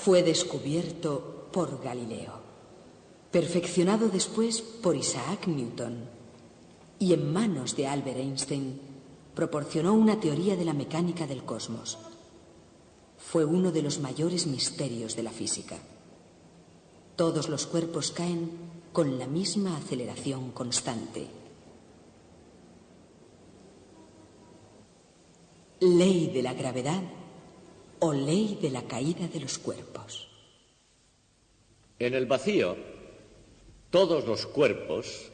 Fue descubierto por Galileo, perfeccionado después por Isaac Newton y en manos de Albert Einstein proporcionó una teoría de la mecánica del cosmos. Fue uno de los mayores misterios de la física. Todos los cuerpos caen con la misma aceleración constante. Ley de la gravedad o ley de la caída de los cuerpos. En el vacío, todos los cuerpos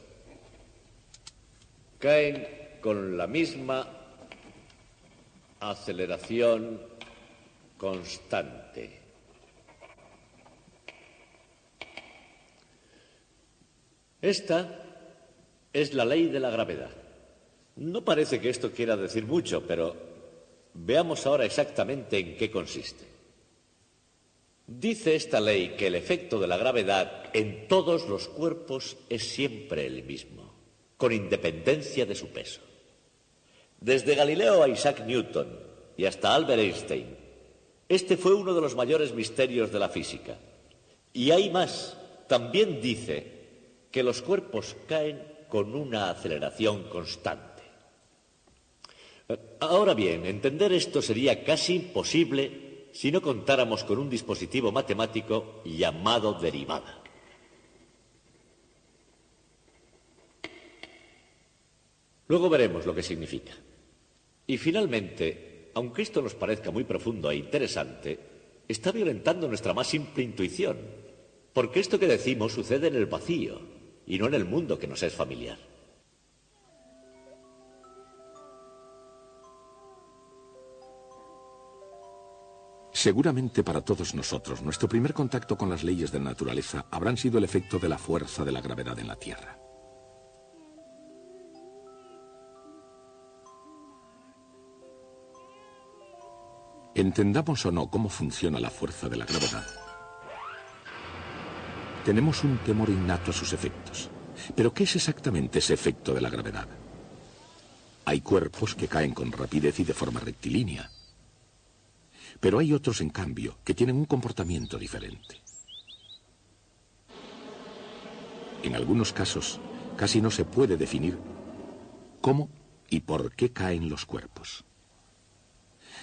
caen con la misma aceleración constante. Esta es la ley de la gravedad. No parece que esto quiera decir mucho, pero veamos ahora exactamente en qué consiste. Dice esta ley que el efecto de la gravedad en todos los cuerpos es siempre el mismo, con independencia de su peso. Desde Galileo a Isaac Newton y hasta Albert Einstein, este fue uno de los mayores misterios de la física. Y hay más, también dice que los cuerpos caen con una aceleración constante. Ahora bien, entender esto sería casi imposible si no contáramos con un dispositivo matemático llamado derivada. Luego veremos lo que significa. Y finalmente, aunque esto nos parezca muy profundo e interesante, está violentando nuestra más simple intuición, porque esto que decimos sucede en el vacío y no en el mundo que nos es familiar. Seguramente para todos nosotros, nuestro primer contacto con las leyes de la naturaleza habrán sido el efecto de la fuerza de la gravedad en la Tierra. Entendamos o no cómo funciona la fuerza de la gravedad, tenemos un temor innato a sus efectos. Pero ¿qué es exactamente ese efecto de la gravedad? Hay cuerpos que caen con rapidez y de forma rectilínea. Pero hay otros, en cambio, que tienen un comportamiento diferente. En algunos casos, casi no se puede definir cómo y por qué caen los cuerpos.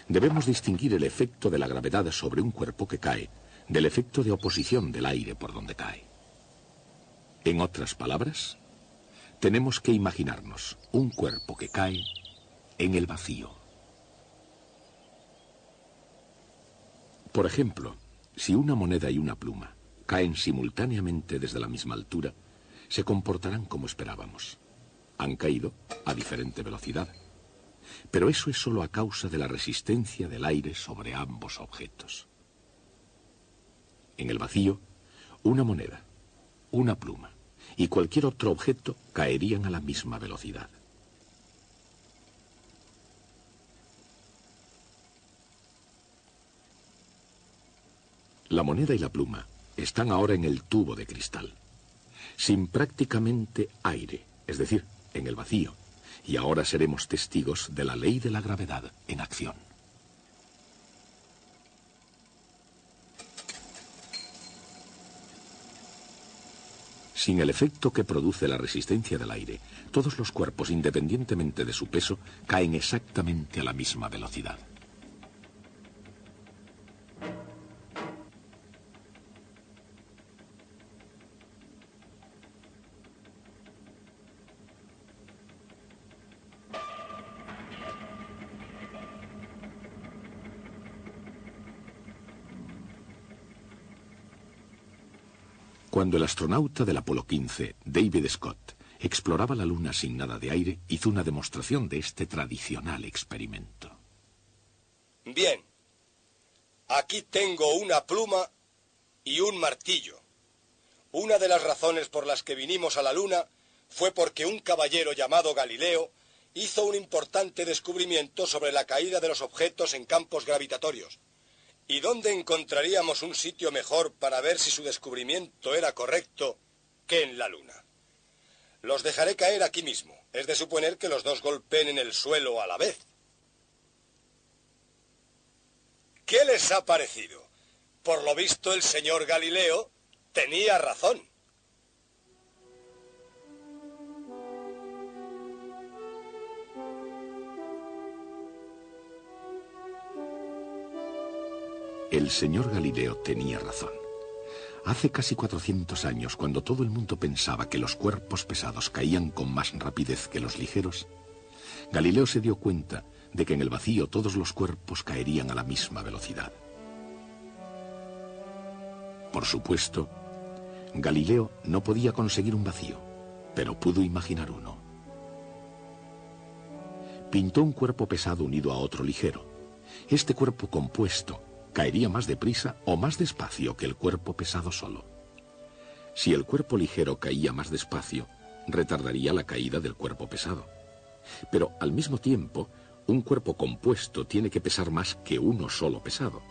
Debemos distinguir el efecto de la gravedad sobre un cuerpo que cae del efecto de oposición del aire por donde cae. En otras palabras, tenemos que imaginarnos un cuerpo que cae en el vacío. Por ejemplo, si una moneda y una pluma caen simultáneamente desde la misma altura, se comportarán como esperábamos. Han caído a diferente velocidad. Pero eso es solo a causa de la resistencia del aire sobre ambos objetos. En el vacío, una moneda, una pluma y cualquier otro objeto caerían a la misma velocidad. La moneda y la pluma están ahora en el tubo de cristal, sin prácticamente aire, es decir, en el vacío, y ahora seremos testigos de la ley de la gravedad en acción. Sin el efecto que produce la resistencia del aire, todos los cuerpos, independientemente de su peso, caen exactamente a la misma velocidad. Cuando el astronauta del Apolo 15, David Scott, exploraba la Luna sin nada de aire, hizo una demostración de este tradicional experimento. Bien, aquí tengo una pluma y un martillo. Una de las razones por las que vinimos a la Luna fue porque un caballero llamado Galileo hizo un importante descubrimiento sobre la caída de los objetos en campos gravitatorios. ¿Y dónde encontraríamos un sitio mejor para ver si su descubrimiento era correcto que en la Luna? Los dejaré caer aquí mismo. Es de suponer que los dos golpeen en el suelo a la vez. ¿Qué les ha parecido? Por lo visto, el señor Galileo tenía razón. El señor Galileo tenía razón. Hace casi 400 años, cuando todo el mundo pensaba que los cuerpos pesados caían con más rapidez que los ligeros, Galileo se dio cuenta de que en el vacío todos los cuerpos caerían a la misma velocidad. Por supuesto, Galileo no podía conseguir un vacío, pero pudo imaginar uno. Pintó un cuerpo pesado unido a otro ligero. Este cuerpo compuesto caería más deprisa o más despacio que el cuerpo pesado solo. Si el cuerpo ligero caía más despacio, retardaría la caída del cuerpo pesado. Pero al mismo tiempo, un cuerpo compuesto tiene que pesar más que uno solo pesado.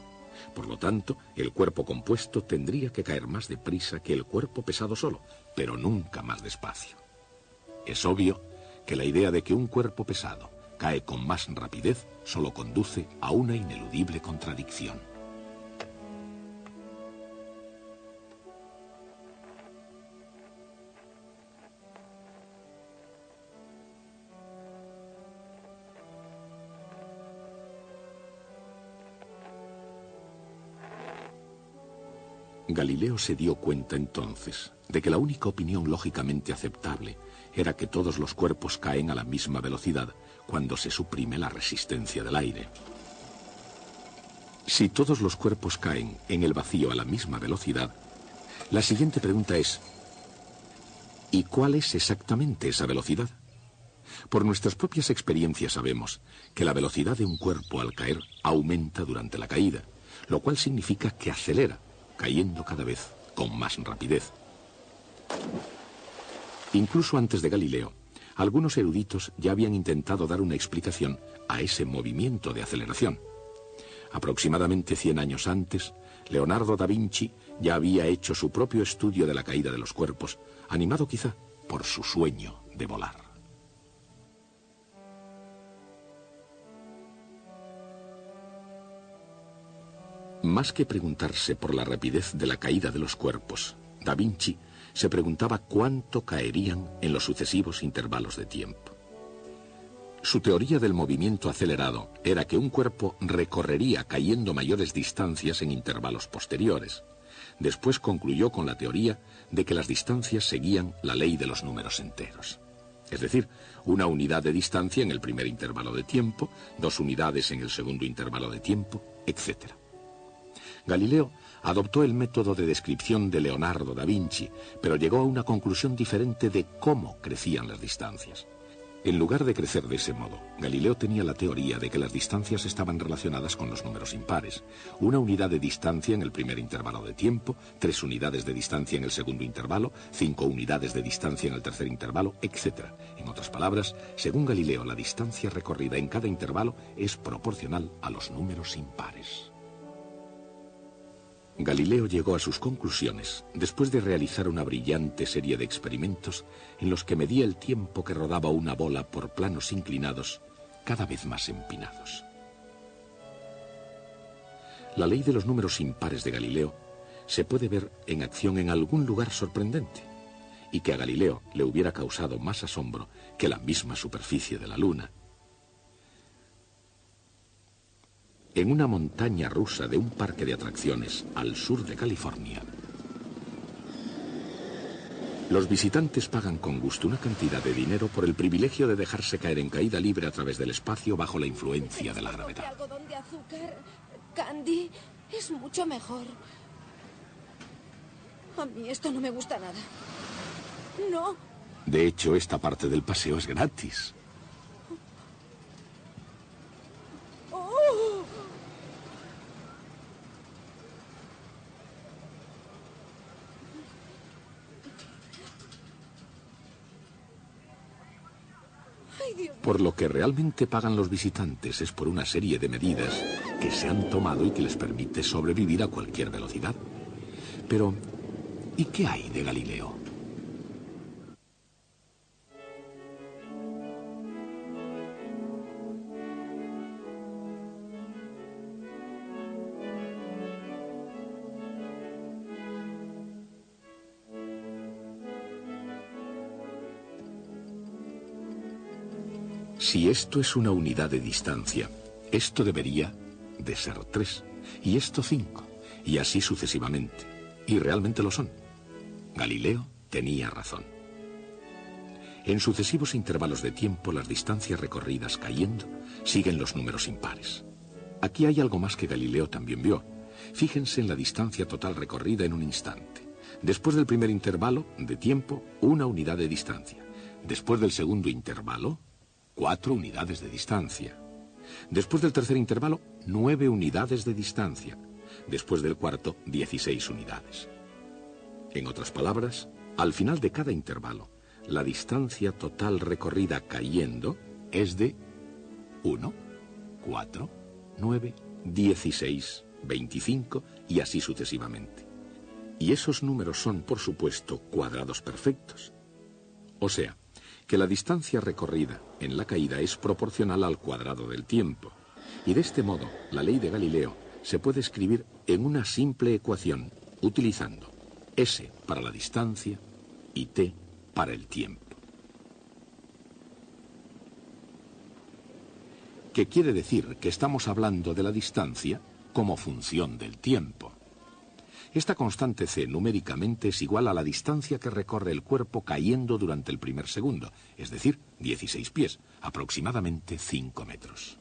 Por lo tanto, el cuerpo compuesto tendría que caer más deprisa que el cuerpo pesado solo, pero nunca más despacio. Es obvio que la idea de que un cuerpo pesado cae con más rapidez solo conduce a una ineludible contradicción. Galileo se dio cuenta entonces de que la única opinión lógicamente aceptable era que todos los cuerpos caen a la misma velocidad cuando se suprime la resistencia del aire. Si todos los cuerpos caen en el vacío a la misma velocidad, la siguiente pregunta es: ¿y cuál es exactamente esa velocidad? Por nuestras propias experiencias sabemos que la velocidad de un cuerpo al caer aumenta durante la caída, lo cual significa que acelera, cayendo cada vez con más rapidez. Incluso antes de Galileo, algunos eruditos ya habían intentado dar una explicación a ese movimiento de aceleración. Aproximadamente 100 años antes, Leonardo da Vinci ya había hecho su propio estudio de la caída de los cuerpos, animado quizá por su sueño de volar. Más que preguntarse por la rapidez de la caída de los cuerpos, Da Vinci se preguntaba cuánto caerían en los sucesivos intervalos de tiempo. Su teoría del movimiento acelerado era que un cuerpo recorrería cayendo mayores distancias en intervalos posteriores. Después concluyó con la teoría de que las distancias seguían la ley de los números enteros. Es decir, una unidad de distancia en el primer intervalo de tiempo, 2 unidades en el segundo intervalo de tiempo, etc. Galileo adoptó el método de descripción de Leonardo da Vinci, pero llegó a una conclusión diferente de cómo crecían las distancias. En lugar de crecer de ese modo, Galileo tenía la teoría de que las distancias estaban relacionadas con los números impares. 1 unidad de distancia en el primer intervalo de tiempo, 3 unidades de distancia en el segundo intervalo, 5 unidades de distancia en el tercer intervalo, etc. En otras palabras, según Galileo, la distancia recorrida en cada intervalo es proporcional a los números impares. Galileo llegó a sus conclusiones después de realizar una brillante serie de experimentos en los que medía el tiempo que rodaba una bola por planos inclinados cada vez más empinados. La ley de los números impares de Galileo se puede ver en acción en algún lugar sorprendente, y que a Galileo le hubiera causado más asombro que la misma superficie de la Luna. En una montaña rusa de un parque de atracciones al sur de California, los visitantes pagan con gusto una cantidad de dinero por el privilegio de dejarse caer en caída libre a través del espacio bajo la influencia de la gravedad. Algodón de azúcar, candy, es mucho mejor. A mí esto no me gusta nada. No. De hecho, esta parte del paseo es gratis. ¡Oh! Por lo que realmente pagan los visitantes es por una serie de medidas que se han tomado y que les permite sobrevivir a cualquier velocidad. Pero, ¿y qué hay de Galileo? Si esto es una unidad de distancia, esto debería de ser 3, y esto 5, y así sucesivamente. Y realmente lo son. Galileo tenía razón. En sucesivos intervalos de tiempo, las distancias recorridas cayendo siguen los números impares. Aquí hay algo más que Galileo también vio. Fíjense en la distancia total recorrida en un instante. Después del primer intervalo de tiempo, 1 unidad de distancia. Después del segundo intervalo, 4 unidades de distancia. Después del tercer intervalo, 9 unidades de distancia. Después del cuarto, 16 unidades. En otras palabras, al final de cada intervalo, la distancia total recorrida cayendo es de 1, 4, 9, 16, 25 y así sucesivamente. Y esos números son, por supuesto, cuadrados perfectos. O sea, que la distancia recorrida en la caída es proporcional al cuadrado del tiempo. Y de este modo, la ley de Galileo se puede escribir en una simple ecuación, utilizando S para la distancia y T para el tiempo. Que quiere decir que estamos hablando de la distancia como función del tiempo. Esta constante c numéricamente es igual a la distancia que recorre el cuerpo cayendo durante el primer segundo, es decir, 16 pies, aproximadamente 5 metros.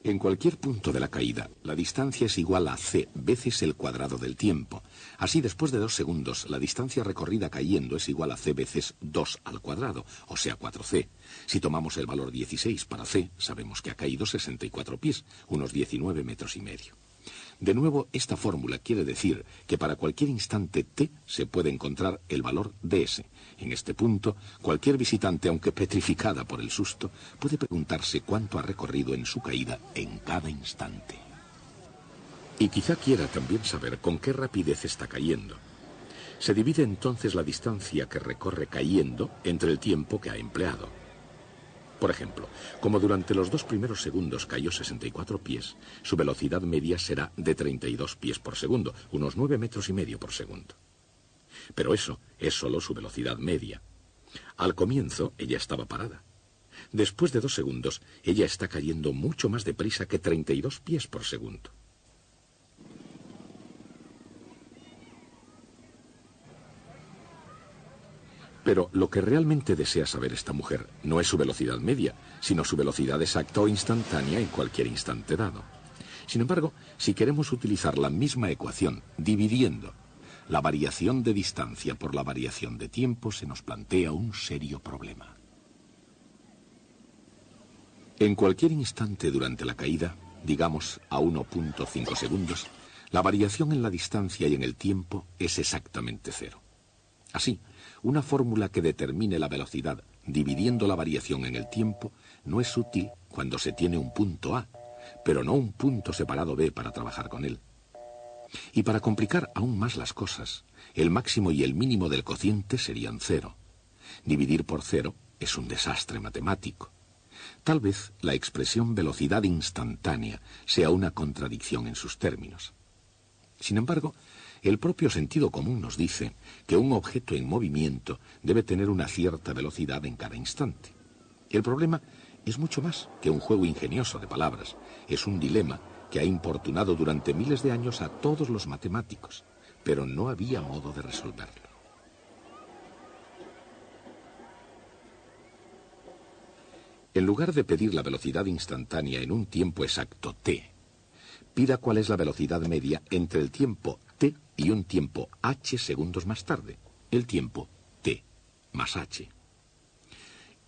En cualquier punto de la caída, la distancia es igual a c veces el cuadrado del tiempo. Así, después de 2 segundos, la distancia recorrida cayendo es igual a c veces 2 al cuadrado, o sea, 4c. Si tomamos el valor 16 para c, sabemos que ha caído 64 pies, unos 19 metros y medio. De nuevo, esta fórmula quiere decir que para cualquier instante t se puede encontrar el valor ds. En este punto, cualquier visitante, aunque petrificada por el susto, puede preguntarse cuánto ha recorrido en su caída en cada instante. Y quizá quiera también saber con qué rapidez está cayendo. Se divide entonces la distancia que recorre cayendo entre el tiempo que ha empleado. Por ejemplo, como durante los 2 primeros segundos cayó 64 pies, su velocidad media será de 32 pies por segundo, unos 9 metros y medio por segundo. Pero eso es solo su velocidad media. Al comienzo, ella estaba parada. Después de 2 segundos, ella está cayendo mucho más deprisa que 32 pies por segundo. Pero lo que realmente desea saber esta mujer no es su velocidad media, sino su velocidad exacta o instantánea en cualquier instante dado. Sin embargo, si queremos utilizar la misma ecuación dividiendo la variación de distancia por la variación de tiempo, se nos plantea un serio problema. En cualquier instante durante la caída, digamos a 1.5 segundos, la variación en la distancia y en el tiempo es exactamente 0. Así, una fórmula que determine la velocidad dividiendo la variación en el tiempo no es útil cuando se tiene un punto A, pero no un punto separado B para trabajar con él. Y para complicar aún más las cosas, el máximo y el mínimo del cociente serían 0. Dividir por 0 es un desastre matemático. Tal vez la expresión velocidad instantánea sea una contradicción en sus términos. Sin embargo, el propio sentido común nos dice que un objeto en movimiento debe tener una cierta velocidad en cada instante. El problema es mucho más que un juego ingenioso de palabras. Es un dilema que ha importunado durante miles de años a todos los matemáticos, pero no había modo de resolverlo. En lugar de pedir la velocidad instantánea en un tiempo exacto t, pida cuál es la velocidad media entre el tiempo t y un tiempo h segundos más tarde, el tiempo t más h.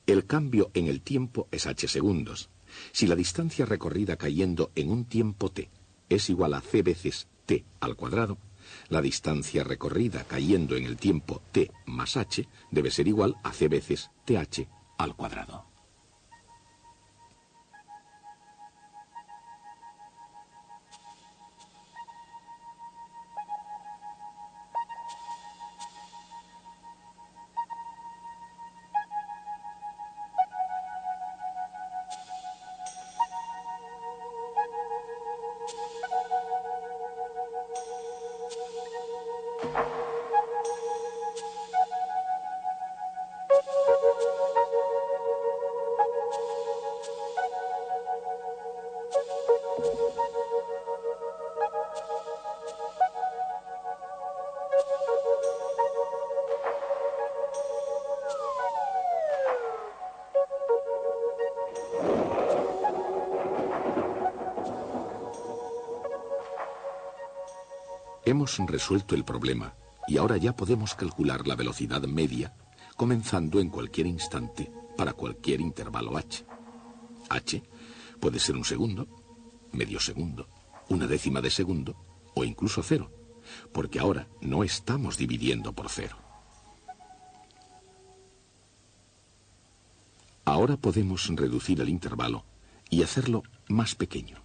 El cambio en el tiempo es h segundos. Si la distancia recorrida cayendo en un tiempo t es igual a c veces t al cuadrado, la distancia recorrida cayendo en el tiempo t más h debe ser igual a c veces th al cuadrado. Hemos resuelto el problema y ahora ya podemos calcular la velocidad media comenzando en cualquier instante para cualquier intervalo h. H puede ser un segundo, medio segundo, una décima de segundo o incluso cero, porque ahora no estamos dividiendo por cero. Ahora podemos reducir el intervalo y hacerlo más pequeño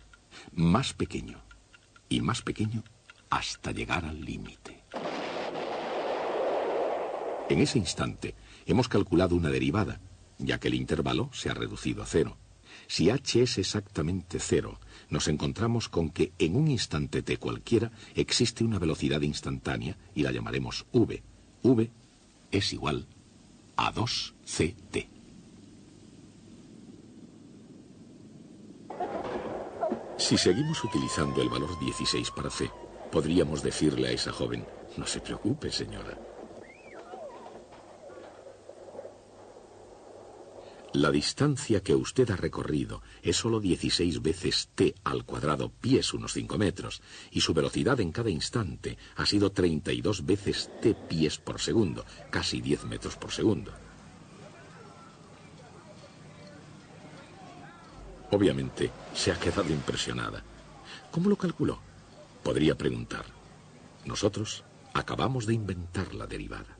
y más pequeño hasta llegar al límite. En ese instante hemos calculado una derivada, ya que el intervalo se ha reducido a cero. Si h es exactamente cero, nos encontramos con que en un instante t cualquiera existe una velocidad instantánea y la llamaremos v. V es igual a 2ct. Si seguimos utilizando el valor 16 para c, podríamos decirle a esa joven: no se preocupe, señora. La distancia que usted ha recorrido es solo 16 veces t al cuadrado, pies unos 5 metros, y su velocidad en cada instante ha sido 32 veces t pies por segundo, casi 10 metros por segundo. Obviamente, se ha quedado impresionada. ¿Cómo lo calculó? Podría preguntar. Nosotros acabamos de inventar la derivada.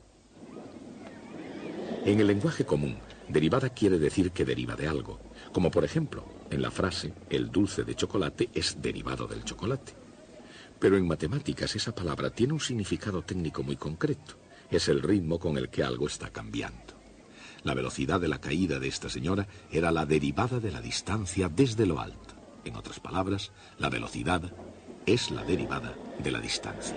En el lenguaje común, derivada quiere decir que deriva de algo, como por ejemplo, en la frase el dulce de chocolate es derivado del chocolate. Pero en matemáticas esa palabra tiene un significado técnico muy concreto. Es el ritmo con el que algo está cambiando. La velocidad de la caída de esta señora era la derivada de la distancia desde lo alto. En otras palabras, la velocidad es la derivada de la distancia.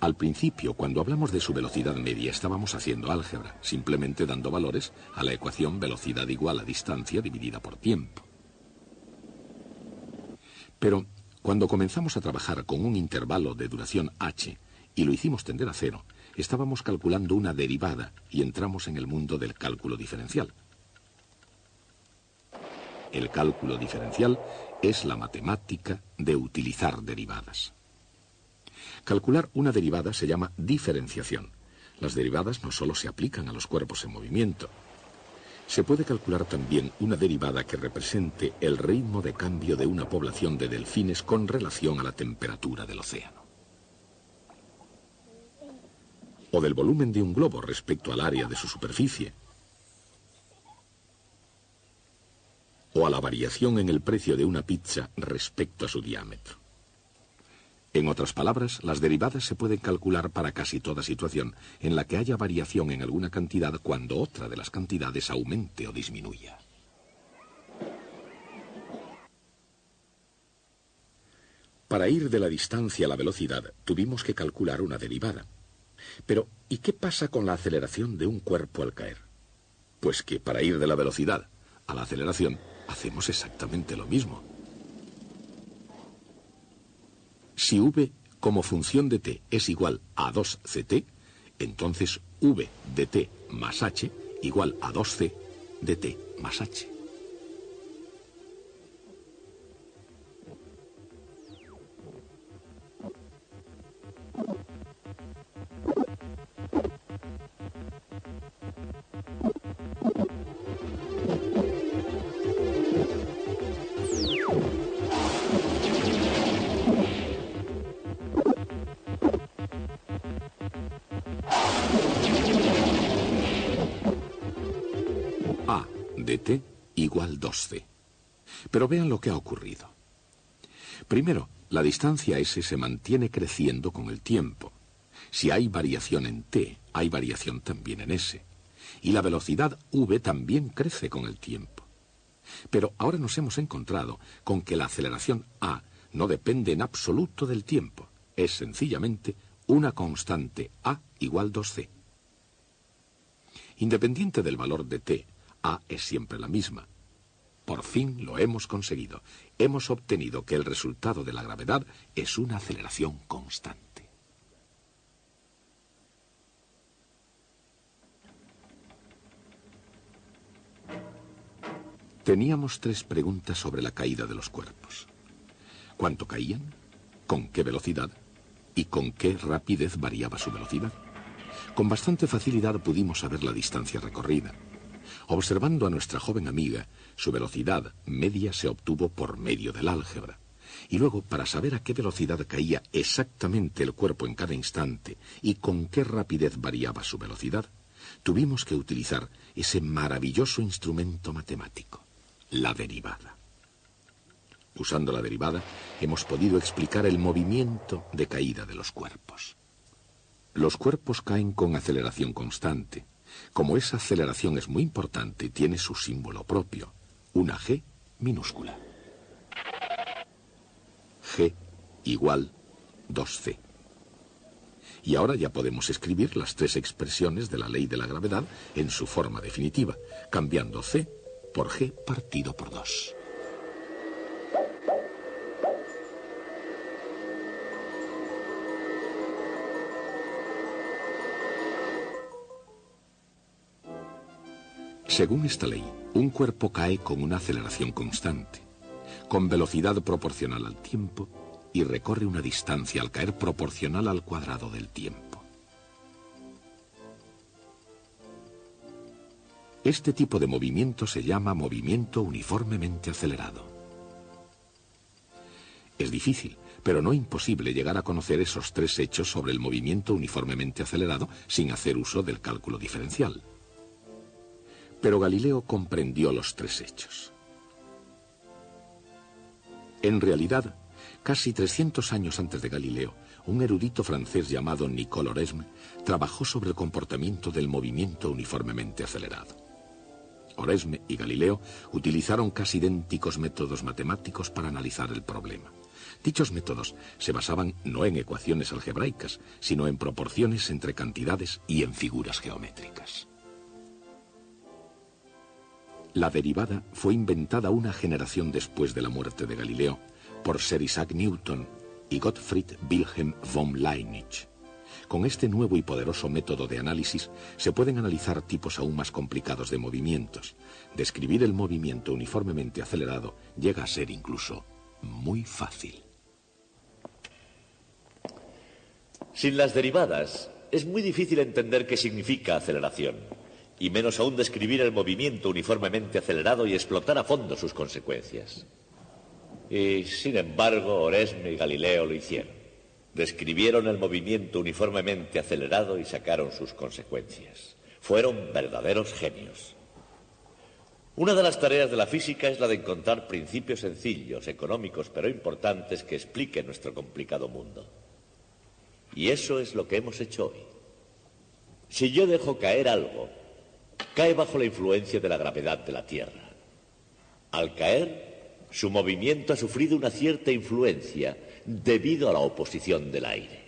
Al principio, cuando hablamos de su velocidad media, estábamos haciendo álgebra, simplemente dando valores a la ecuación velocidad igual a distancia dividida por tiempo. Pero cuando comenzamos a trabajar con un intervalo de duración h y lo hicimos tender a cero, estábamos calculando una derivada y entramos en el mundo del cálculo diferencial. El cálculo diferencial es la matemática de utilizar derivadas. Calcular una derivada se llama diferenciación. Las derivadas no solo se aplican a los cuerpos en movimiento. Se puede calcular también una derivada que represente el ritmo de cambio de una población de delfines con relación a la temperatura del océano. O del volumen de un globo respecto al área de su superficie. O a la variación en el precio de una pizza respecto a su diámetro. En otras palabras, las derivadas se pueden calcular para casi toda situación en la que haya variación en alguna cantidad cuando otra de las cantidades aumente o disminuya. Para ir de la distancia a la velocidad, tuvimos que calcular una derivada. Pero, ¿y qué pasa con la aceleración de un cuerpo al caer? Pues que para ir de la velocidad a la aceleración, hacemos exactamente lo mismo. Si v como función de t es igual a 2ct, entonces v de t más h igual a 2c de t más h. A de t igual 2c. Pero vean lo que ha ocurrido. Primero, la distancia s se mantiene creciendo con el tiempo. Si hay variación en t, hay variación también en s. Y la velocidad v también crece con el tiempo. Pero ahora nos hemos encontrado con que la aceleración a no depende en absoluto del tiempo. Es sencillamente una constante a igual 2c. Independiente del valor de t, a es siempre la misma. Por fin lo hemos conseguido. Hemos obtenido que el resultado de la gravedad es una aceleración constante. Teníamos 3 preguntas sobre la caída de los cuerpos. ¿Cuánto caían? con qué velocidad y con qué rapidez variaba su velocidad. Con bastante facilidad pudimos saber la distancia recorrida. Observando a nuestra joven amiga, su velocidad media se obtuvo por medio del álgebra. Y luego, para saber a qué velocidad caía exactamente el cuerpo en cada instante y con qué rapidez variaba su velocidad, tuvimos que utilizar ese maravilloso instrumento matemático, la derivada. Usando la derivada, hemos podido explicar el movimiento de caída de los cuerpos. Los cuerpos caen con aceleración constante. Como esa aceleración es muy importante, tiene su símbolo propio, una G minúscula. G igual 2C. Y ahora ya podemos escribir las tres expresiones de la ley de la gravedad en su forma definitiva, cambiando C por G partido por 2. Según esta ley, un cuerpo cae con una aceleración constante, con velocidad proporcional al tiempo y recorre una distancia al caer proporcional al cuadrado del tiempo. Este tipo de movimiento se llama movimiento uniformemente acelerado. Es difícil, pero no imposible llegar a conocer esos tres hechos sobre el movimiento uniformemente acelerado sin hacer uso del cálculo diferencial. Pero Galileo comprendió los tres hechos. En realidad, casi 300 años antes de Galileo, un erudito francés llamado Nicole Oresme trabajó sobre el comportamiento del movimiento uniformemente acelerado. Oresme y Galileo utilizaron casi idénticos métodos matemáticos para analizar el problema. Dichos métodos se basaban no en ecuaciones algebraicas, sino en proporciones entre cantidades y en figuras geométricas. La derivada fue inventada una generación después de la muerte de Galileo por Sir Isaac Newton y Gottfried Wilhelm von Leibniz. Con este nuevo y poderoso método de análisis se pueden analizar tipos aún más complicados de movimientos. Describir el movimiento uniformemente acelerado llega a ser incluso muy fácil. Sin las derivadas, es muy difícil entender qué significa aceleración, y menos aún describir el movimiento uniformemente acelerado y explotar a fondo sus consecuencias. Y, sin embargo, Oresme y Galileo lo hicieron. Describieron el movimiento uniformemente acelerado y sacaron sus consecuencias. Fueron verdaderos genios. Una de las tareas de la física es la de encontrar principios sencillos, económicos, pero importantes que expliquen nuestro complicado mundo. Y eso es lo que hemos hecho hoy. Si yo dejo caer algo, cae bajo la influencia de la gravedad de la Tierra. Al caer, su movimiento ha sufrido una cierta influencia debido a la oposición del aire.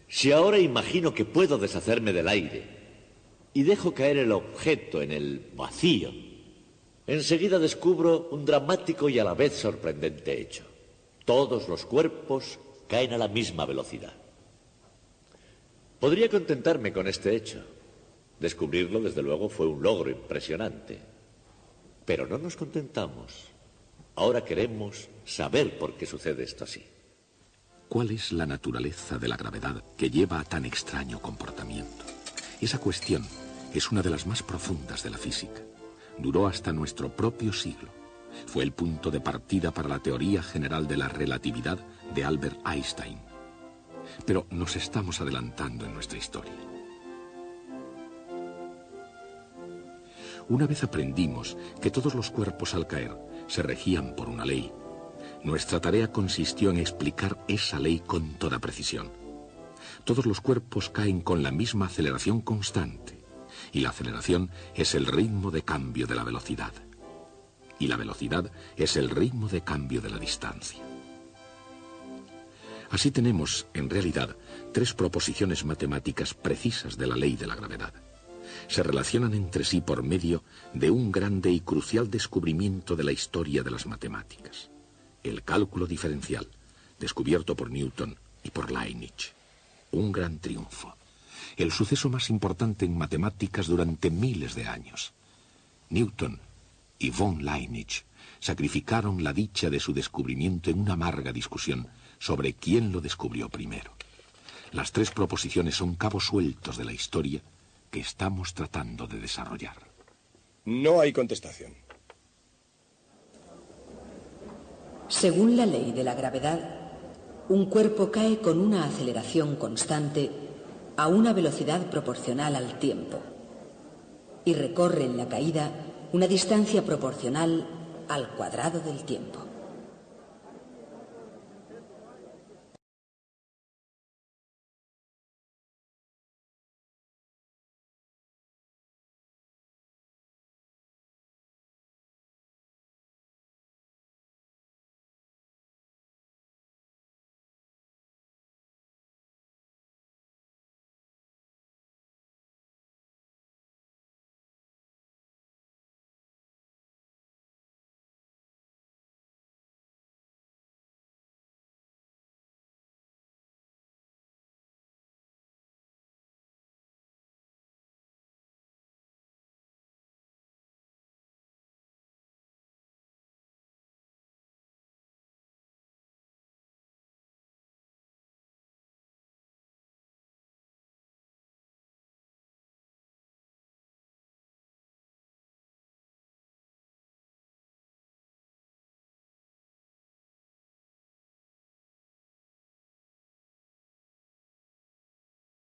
Si ahora imagino que puedo deshacerme del aire y dejo caer el objeto en el vacío, enseguida descubro un dramático y a la vez sorprendente hecho. Todos los cuerpos caen a la misma velocidad. Podría contentarme con este hecho. Descubrirlo, desde luego, fue un logro impresionante. Pero no nos contentamos. Ahora queremos saber por qué sucede esto así. ¿Cuál es la naturaleza de la gravedad que lleva a tan extraño comportamiento? Esa cuestión es una de las más profundas de la física. Duró hasta nuestro propio siglo. Fue el punto de partida para la teoría general de la relatividad de Albert Einstein. Pero nos estamos adelantando en nuestra historia. Una vez aprendimos que todos los cuerpos al caer se regían por una ley, nuestra tarea consistió en explicar esa ley con toda precisión. Todos los cuerpos caen con la misma aceleración constante, y la aceleración es el ritmo de cambio de la velocidad. Y la velocidad es el ritmo de cambio de la distancia. Así tenemos, en realidad, tres proposiciones matemáticas precisas de la ley de la gravedad. Se relacionan entre sí por medio de un grande y crucial descubrimiento de la historia de las matemáticas: el cálculo diferencial, descubierto por Newton y por Leibniz. Un gran triunfo. El suceso más importante en matemáticas durante miles de años. Newton y von Leibniz sacrificaron la dicha de su descubrimiento en una amarga discusión sobre quién lo descubrió primero. Las tres proposiciones son cabos sueltos de la historia que estamos tratando de desarrollar. No hay contestación. Según la ley de la gravedad, un cuerpo cae con una aceleración constante a una velocidad proporcional al tiempo y recorre en la caída una distancia proporcional al cuadrado del tiempo.